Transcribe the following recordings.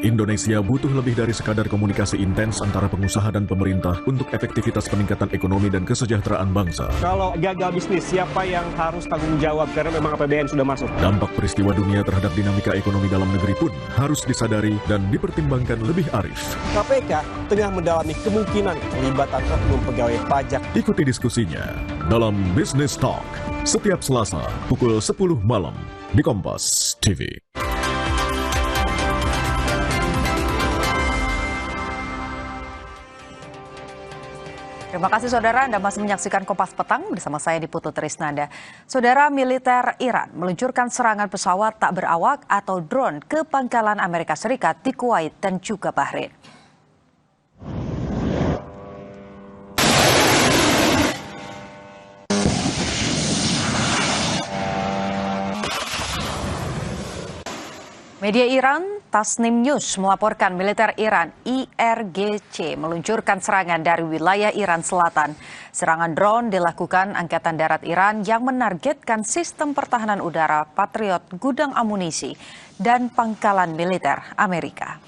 Indonesia butuh lebih dari sekadar komunikasi intens antara pengusaha dan pemerintah untuk efektivitas peningkatan ekonomi dan kesejahteraan bangsa. Kalau gagal bisnis, siapa yang harus tanggung jawab? Karena memang APBN sudah masuk. Dampak peristiwa dunia terhadap dinamika ekonomi dalam negeri pun harus disadari dan dipertimbangkan lebih arif. KPK tengah mendalami kemungkinan pelibatan oknum pegawai pajak. Ikuti diskusinya dalam Business Talk setiap Selasa pukul 10 malam di Kompas TV. Terima kasih saudara, Anda masih menyaksikan Kompas Petang bersama saya Diputu Trisnanda. Saudara, militer Iran meluncurkan serangan pesawat tak berawak atau drone ke pangkalan Amerika Serikat di Kuwait dan juga Bahrain. Media Iran, Tasnim News melaporkan militer Iran IRGC meluncurkan serangan dari wilayah Iran Selatan. Serangan drone dilakukan Angkatan Darat Iran yang menargetkan sistem pertahanan udara Patriot, gudang amunisi, dan pangkalan militer Amerika.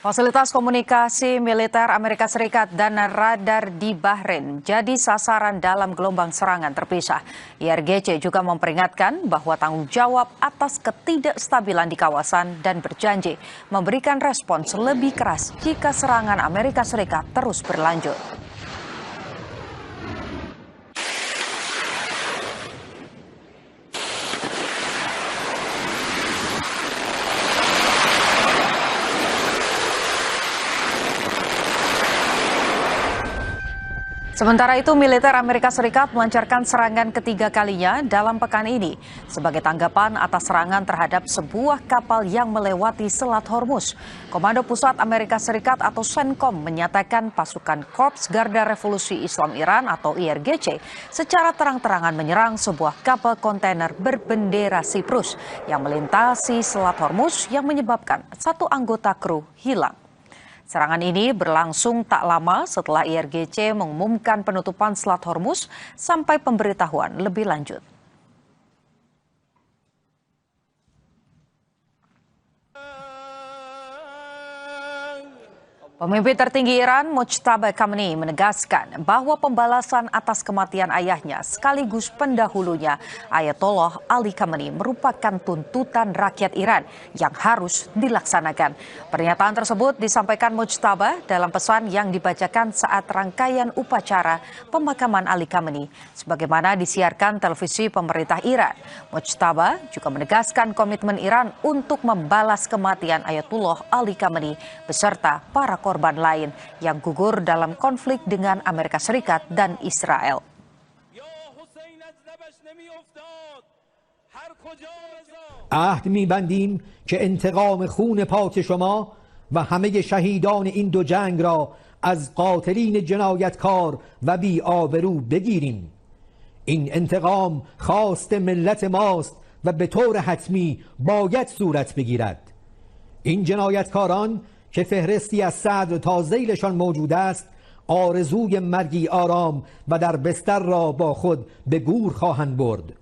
Fasilitas komunikasi militer Amerika Serikat dan radar di Bahrain jadi sasaran dalam gelombang serangan terpisah. IRGC juga memperingatkan bahwa tanggung jawab atas ketidakstabilan di kawasan dan berjanji memberikan respons lebih keras jika serangan Amerika Serikat terus berlanjut. Sementara itu, militer Amerika Serikat melancarkan serangan ketiga kalinya dalam pekan ini sebagai tanggapan atas serangan terhadap sebuah kapal yang melewati Selat Hormuz. Komando Pusat Amerika Serikat atau CENTCOM menyatakan pasukan Korps Garda Revolusi Islam Iran atau IRGC secara terang-terangan menyerang sebuah kapal kontainer berbendera Siprus yang melintasi Selat Hormuz yang menyebabkan satu anggota kru hilang. Serangan ini berlangsung tak lama setelah IRGC mengumumkan penutupan Selat Hormuz sampai pemberitahuan lebih lanjut. Pemimpin tertinggi Iran, Mojtaba Khamenei, menegaskan bahwa pembalasan atas kematian ayahnya sekaligus pendahulunya, Ayatollah Ali Khamenei, merupakan tuntutan rakyat Iran yang harus dilaksanakan. Pernyataan tersebut disampaikan Mojtaba dalam pesan yang dibacakan saat rangkaian upacara pemakaman Ali Khamenei, sebagaimana disiarkan televisi pemerintah Iran. Mojtaba juga menegaskan komitmen Iran untuk membalas kematian Ayatollah Ali Khamenei beserta para korban lain yang gugur dalam konflik dengan Amerika Serikat dan Israel. عهد می‌بندیم که انتقام خون پاک شما و همه شهیدان این دو جنگ را از قاتلین جنایتکار و بی‌آبرو بگیریم. این انتقام خواست ملت ماست و به طور حتمی باید صورت بگیرد. این جنایتکاران که فهرستی از صدر تا ذیلشان موجود است، آرزوی مرگی آرام و در بستر را با خود به گور خواهند برد.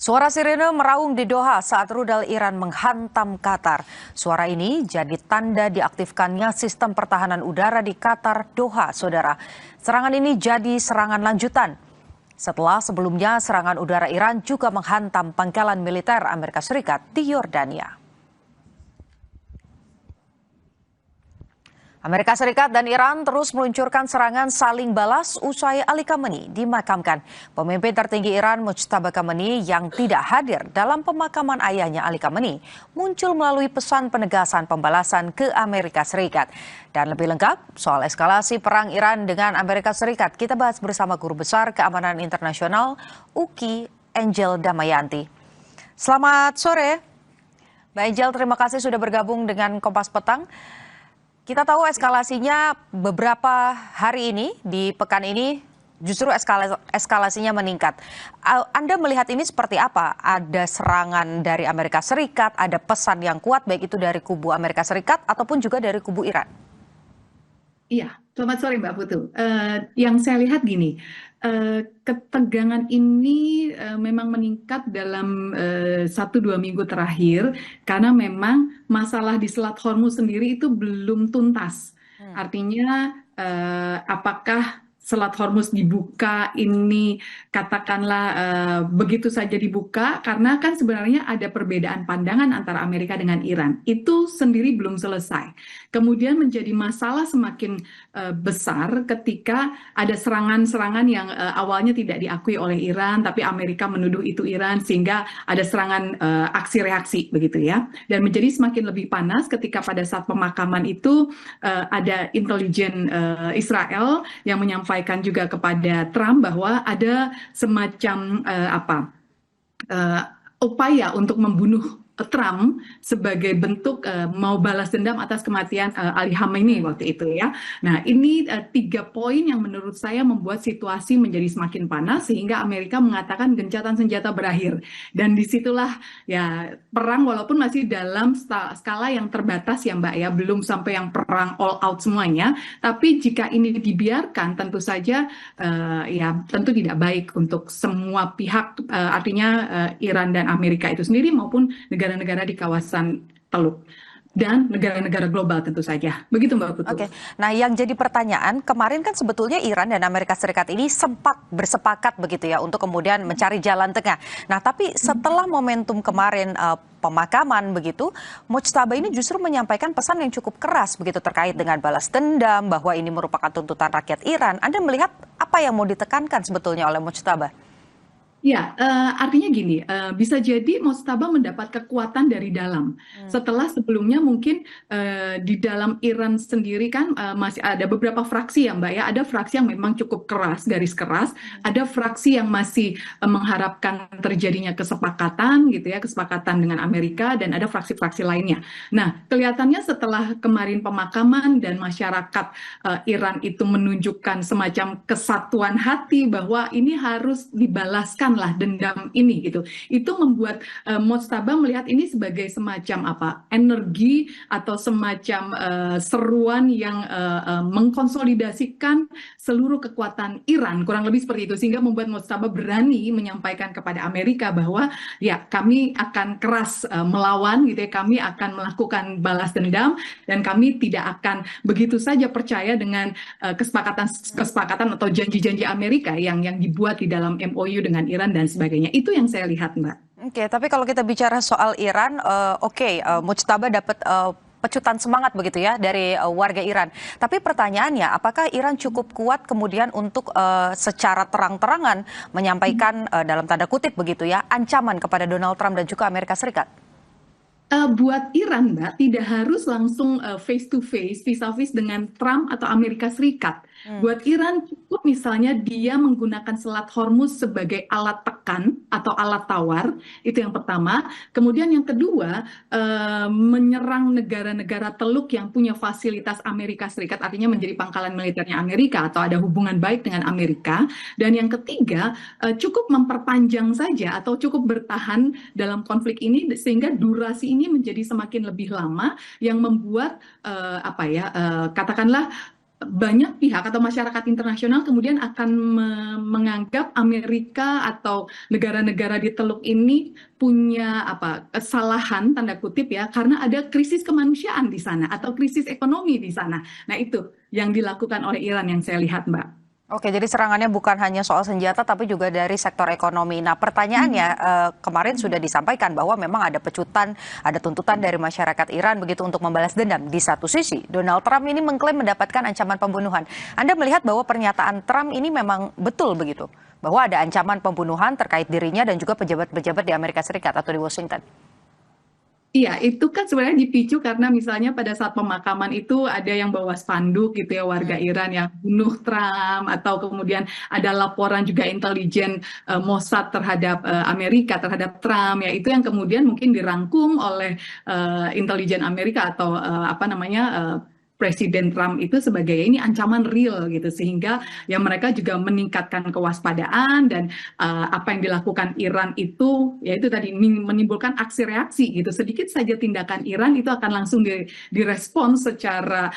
Suara sirene meraung di Doha saat rudal Iran menghantam Qatar. Suara ini jadi tanda diaktifkannya sistem pertahanan udara di Qatar, Doha, saudara. Serangan ini jadi serangan lanjutan setelah sebelumnya serangan udara Iran juga menghantam pangkalan militer Amerika Serikat di Yordania. Amerika Serikat dan Iran terus meluncurkan serangan saling balas usai Ali Khamenei dimakamkan. Pemimpin tertinggi Iran, Mojtaba Khamenei, yang tidak hadir dalam pemakaman ayahnya Ali Khamenei muncul melalui pesan penegasan pembalasan ke Amerika Serikat. Dan lebih lengkap soal eskalasi perang Iran dengan Amerika Serikat, kita bahas bersama Guru Besar Keamanan Internasional UKI, Angel Damayanti. Selamat sore. Mbak Angel, terima kasih sudah bergabung dengan Kompas Petang. Kita tahu eskalasinya beberapa hari ini, di pekan ini justru eskalasinya meningkat. Anda melihat ini seperti apa? Ada serangan dari Amerika Serikat, ada pesan yang kuat baik itu dari kubu Amerika Serikat ataupun juga dari kubu Iran? Iya, selamat sore Mbak Putu. Yang saya lihat gini, ketegangan ini memang meningkat dalam 1-2 minggu terakhir karena memang masalah di Selat Hormuz sendiri itu belum tuntas. Artinya apakah Selat Hormuz dibuka ini katakanlah begitu saja dibuka, karena kan sebenarnya ada perbedaan pandangan antara Amerika dengan Iran. Itu sendiri belum selesai. Kemudian menjadi masalah semakin besar ketika ada serangan-serangan yang awalnya tidak diakui oleh Iran, tapi Amerika menuduh itu Iran, sehingga ada serangan aksi reaksi begitu ya. Dan menjadi semakin lebih panas ketika pada saat pemakaman itu ada intelijen Israel yang menyampaikan juga kepada Trump bahwa ada semacam upaya untuk membunuh Trump sebagai bentuk mau balas dendam atas kematian Ali Khamenei waktu itu ya. Nah ini 3 poin yang menurut saya membuat situasi menjadi semakin panas sehingga Amerika mengatakan gencatan senjata berakhir. Dan disitulah ya perang walaupun masih dalam skala yang terbatas ya Mbak ya, belum sampai yang perang all out semuanya. Tapi jika ini dibiarkan tentu saja ya tentu tidak baik untuk semua pihak, artinya Iran dan Amerika itu sendiri maupun negara-negara di kawasan Teluk dan negara-negara global tentu saja. Begitu Mbak Putu. Oke. Nah, yang jadi pertanyaan, kemarin kan sebetulnya Iran dan Amerika Serikat ini sempat bersepakat begitu ya untuk kemudian mencari jalan tengah. Nah, tapi setelah momentum kemarin pemakaman begitu, Mujtaba ini justru menyampaikan pesan yang cukup keras begitu terkait dengan balas dendam, bahwa ini merupakan tuntutan rakyat Iran. Anda melihat apa yang mau ditekankan sebetulnya oleh Mujtaba? Ya, artinya gini, bisa jadi Mojtaba mendapat kekuatan dari dalam. Setelah sebelumnya mungkin di dalam Iran sendiri kan masih ada beberapa fraksi ya Mbak ya, ada fraksi yang memang cukup keras, garis keras, ada fraksi yang masih mengharapkan terjadinya kesepakatan gitu ya, kesepakatan dengan Amerika, dan ada fraksi-fraksi lainnya. Nah, kelihatannya setelah kemarin pemakaman dan masyarakat Iran itu menunjukkan semacam kesatuan hati bahwa ini harus dibalaskan lah dendam ini gitu. Itu membuat Mojtaba melihat ini sebagai semacam energi atau semacam seruan yang mengkonsolidasikan seluruh kekuatan Iran, kurang lebih seperti itu, sehingga membuat Mojtaba berani menyampaikan kepada Amerika bahwa ya kami akan keras melawan gitu ya, kami akan melakukan balas dendam dan kami tidak akan begitu saja percaya dengan kesepakatan atau janji-janji Amerika yang dibuat di dalam MOU dengan Iran dan sebagainya. Itu yang saya lihat, Mbak. Oke, tapi kalau kita bicara soal Iran, Mujtaba dapat pecutan semangat begitu ya dari warga Iran. Tapi pertanyaannya, apakah Iran cukup kuat kemudian untuk secara terang-terangan menyampaikan dalam tanda kutip begitu ya, ancaman kepada Donald Trump dan juga Amerika Serikat? Buat Iran, Mbak, tidak harus langsung face to face, vis-a-vis dengan Trump atau Amerika Serikat. Buat Iran cukup misalnya dia menggunakan Selat Hormuz sebagai alat tekan atau alat tawar, itu yang pertama. Kemudian yang kedua, menyerang negara-negara Teluk yang punya fasilitas Amerika Serikat, artinya menjadi pangkalan militernya Amerika atau ada hubungan baik dengan Amerika. Dan yang ketiga, cukup memperpanjang saja atau cukup bertahan dalam konflik ini sehingga durasi ini menjadi semakin lebih lama, yang membuat katakanlah banyak pihak atau masyarakat internasional kemudian akan menganggap Amerika atau negara-negara di Teluk ini punya kesalahan tanda kutip ya, karena ada krisis kemanusiaan di sana atau krisis ekonomi di sana. Nah itu yang dilakukan oleh Iran yang saya lihat, Mbak. Oke, jadi serangannya bukan hanya soal senjata tapi juga dari sektor ekonomi. Nah, pertanyaannya kemarin sudah disampaikan bahwa memang ada pecutan, ada tuntutan dari masyarakat Iran begitu untuk membalas dendam. Di satu sisi, Donald Trump ini mengklaim mendapatkan ancaman pembunuhan. Anda melihat bahwa pernyataan Trump ini memang betul begitu? Bahwa ada ancaman pembunuhan terkait dirinya dan juga pejabat-pejabat di Amerika Serikat atau di Washington? Iya, itu kan sebenarnya dipicu karena misalnya pada saat pemakaman itu ada yang bawa spanduk gitu ya, warga Iran yang bunuh Trump, atau kemudian ada laporan juga intelijen Mossad terhadap Amerika, terhadap Trump, ya itu yang kemudian mungkin dirangkum oleh intelijen Amerika atau Presiden Trump itu sebagai ini ancaman real gitu, sehingga ya mereka juga meningkatkan kewaspadaan dan apa yang dilakukan Iran itu ya itu tadi menimbulkan aksi reaksi gitu. Sedikit saja tindakan Iran itu akan langsung direspons secara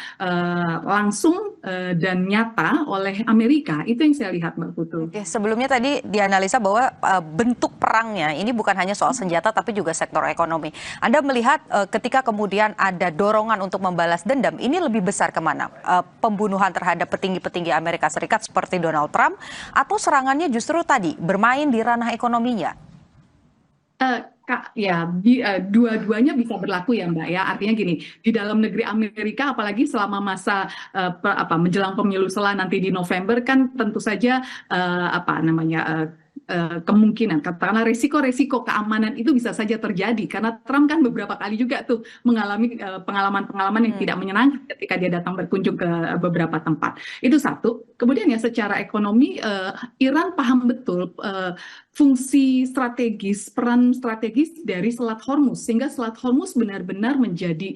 langsung dan nyata oleh Amerika. Itu yang saya lihat, Mbak Putu. Oke, sebelumnya tadi dianalisa bahwa bentuk perangnya ini bukan hanya soal senjata tapi juga sektor ekonomi. Anda melihat ketika kemudian ada dorongan untuk membalas dendam, ini lebih besar kemana? Pembunuhan terhadap petinggi-petinggi Amerika Serikat seperti Donald Trump, atau serangannya justru tadi bermain di ranah ekonominya? Dua-duanya bisa berlaku ya Mbak ya. Artinya gini, di dalam negeri Amerika apalagi selama masa menjelang pemilu nanti di November kan tentu saja kemungkinan katakanlah resiko-resiko keamanan itu bisa saja terjadi karena Trump kan beberapa kali juga tuh mengalami pengalaman-pengalaman yang tidak menyenangkan ketika dia datang berkunjung ke beberapa tempat. Itu satu. Kemudian ya secara ekonomi Iran paham betul fungsi strategis, peran strategis dari Selat Hormuz, sehingga Selat Hormuz benar-benar menjadi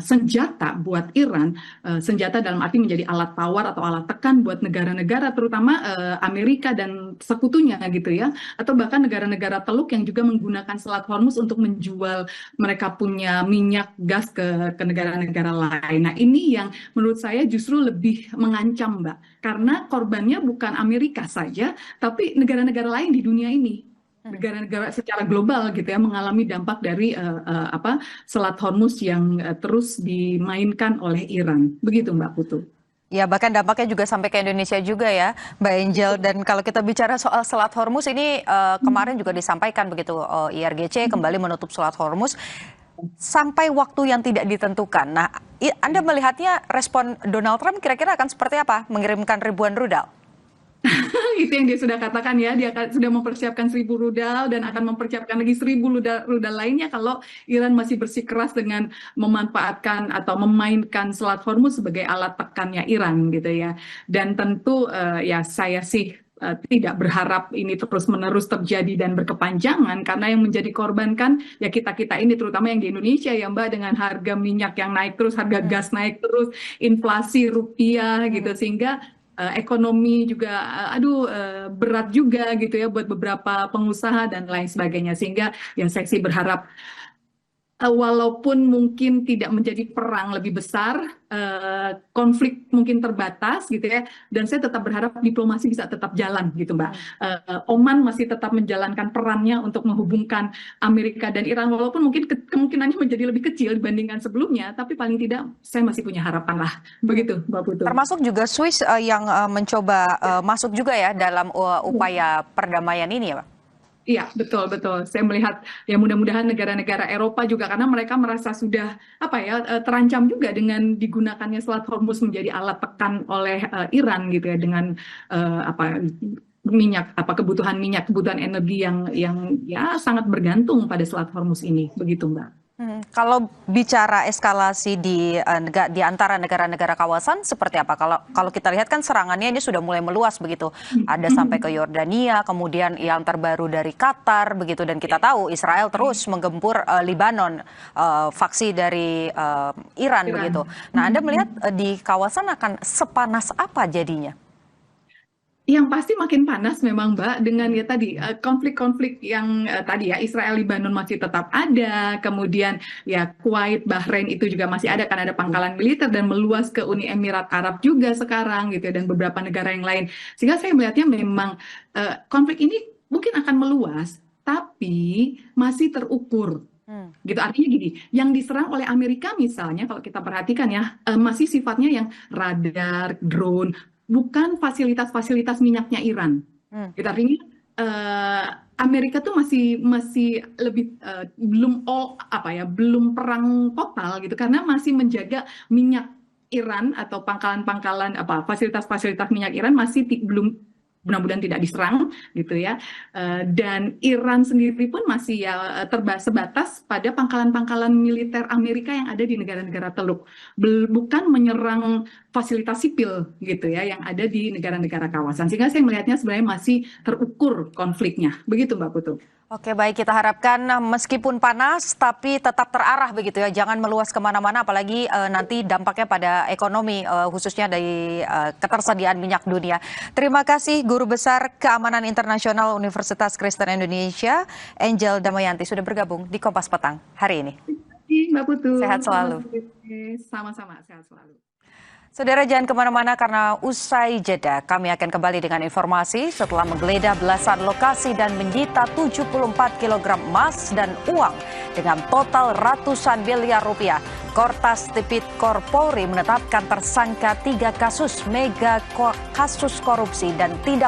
senjata buat Iran, senjata dalam arti menjadi alat tawar atau alat tekan buat negara-negara terutama Amerika dan sekutunya gitu ya, atau bahkan negara-negara Teluk yang juga menggunakan Selat Hormuz untuk menjual mereka punya minyak gas ke negara-negara lain. Nah ini yang menurut saya justru lebih mengancam Mbak, karena korbannya bukan Amerika saja, tapi negara-negara lain di dunia ini, negara-negara secara global gitu ya, mengalami dampak dari Selat Hormuz yang terus dimainkan oleh Iran. Begitu Mbak Putu. Ya, bahkan dampaknya juga sampai ke Indonesia juga ya, Mbak Angel. Dan kalau kita bicara soal Selat Hormuz ini kemarin juga disampaikan begitu, IRGC kembali menutup Selat Hormuz sampai waktu yang tidak ditentukan. Nah, Anda melihatnya respon Donald Trump kira-kira akan seperti apa? Mengirimkan ribuan rudal? Itu yang dia sudah katakan ya, dia sudah mempersiapkan 1.000 rudal dan akan mempersiapkan lagi 1.000 rudal lainnya kalau Iran masih bersikeras dengan memanfaatkan atau memainkan Selat Hormuz sebagai alat tekannya Iran gitu ya. Dan tentu ya saya sih tidak berharap ini terus-menerus terjadi dan berkepanjangan, karena yang menjadi korban kan ya kita-kita ini, terutama yang di Indonesia ya Mbak, dengan harga minyak yang naik terus, harga gas naik terus, inflasi rupiah gitu, sehingga ekonomi juga berat juga gitu ya buat beberapa pengusaha dan lain sebagainya, sehingga yang saya sih berharap walaupun mungkin tidak menjadi perang lebih besar, konflik mungkin terbatas gitu ya, dan saya tetap berharap diplomasi bisa tetap jalan gitu Mbak. Oman masih tetap menjalankan perannya untuk menghubungkan Amerika dan Iran, walaupun mungkin kemungkinannya menjadi lebih kecil dibandingkan sebelumnya, tapi paling tidak saya masih punya harapan lah, begitu Mbak Putu. Termasuk juga Swiss yang mencoba masuk juga ya dalam upaya perdamaian ini ya Pak? Iya, betul. Saya melihat ya mudah-mudahan negara-negara Eropa juga, karena mereka merasa sudah terancam juga dengan digunakannya Selat Hormuz menjadi alat tekan oleh Iran gitu ya, dengan kebutuhan kebutuhan energi yang ya sangat bergantung pada Selat Hormuz ini, begitu Mbak. Kalau bicara eskalasi di antara negara-negara kawasan seperti apa? Kalau kita lihat kan serangannya ini sudah mulai meluas begitu. Ada sampai ke Yordania, kemudian yang terbaru dari Qatar begitu, dan kita tahu Israel terus menggempur Lebanon, faksi dari Iran begitu. Nah, Anda melihat di kawasan akan sepanas apa jadinya? Yang pasti makin panas memang Mbak, dengan ya tadi konflik-konflik yang tadi ya, Israel Lebanon masih tetap ada, kemudian ya Kuwait, Bahrain itu juga masih ada, kan ada pangkalan militer, dan meluas ke Uni Emirat Arab juga sekarang gitu ya, dan beberapa negara yang lain. Sehingga saya melihatnya memang konflik ini mungkin akan meluas, tapi masih terukur. Gitu, artinya gini, yang diserang oleh Amerika misalnya kalau kita perhatikan ya, masih sifatnya yang radar, drone, bukan fasilitas-fasilitas minyaknya Iran. Gitu, artinya Amerika tuh masih lebih belum perang total gitu, karena masih menjaga minyak Iran atau pangkalan-pangkalan fasilitas-fasilitas minyak Iran masih belum, mudah-mudahan tidak diserang gitu ya, dan Iran sendiri pun masih ya sebatas pada pangkalan-pangkalan militer Amerika yang ada di negara-negara Teluk, bukan menyerang fasilitas sipil gitu ya yang ada di negara-negara kawasan, sehingga saya melihatnya sebenarnya masih terukur konfliknya, begitu Mbak Putu. Oke, baik, kita harapkan meskipun panas tapi tetap terarah begitu ya, jangan meluas kemana-mana apalagi nanti dampaknya pada ekonomi khususnya dari ketersediaan minyak dunia. Terima kasih Guru Besar Keamanan Internasional Universitas Kristen Indonesia, Angel Damayanti sudah bergabung di Kompas Petang hari ini. Mbak Putu. Sehat selalu. Sama-sama, sehat selalu. Saudara jangan kemana-mana karena usai jeda kami akan kembali dengan informasi setelah menggeledah belasan lokasi dan menyita 74 kg emas dan uang dengan total ratusan miliar rupiah. Kortas Tipikor Polri menetapkan tersangka 3 kasus mega kasus korupsi dan tindak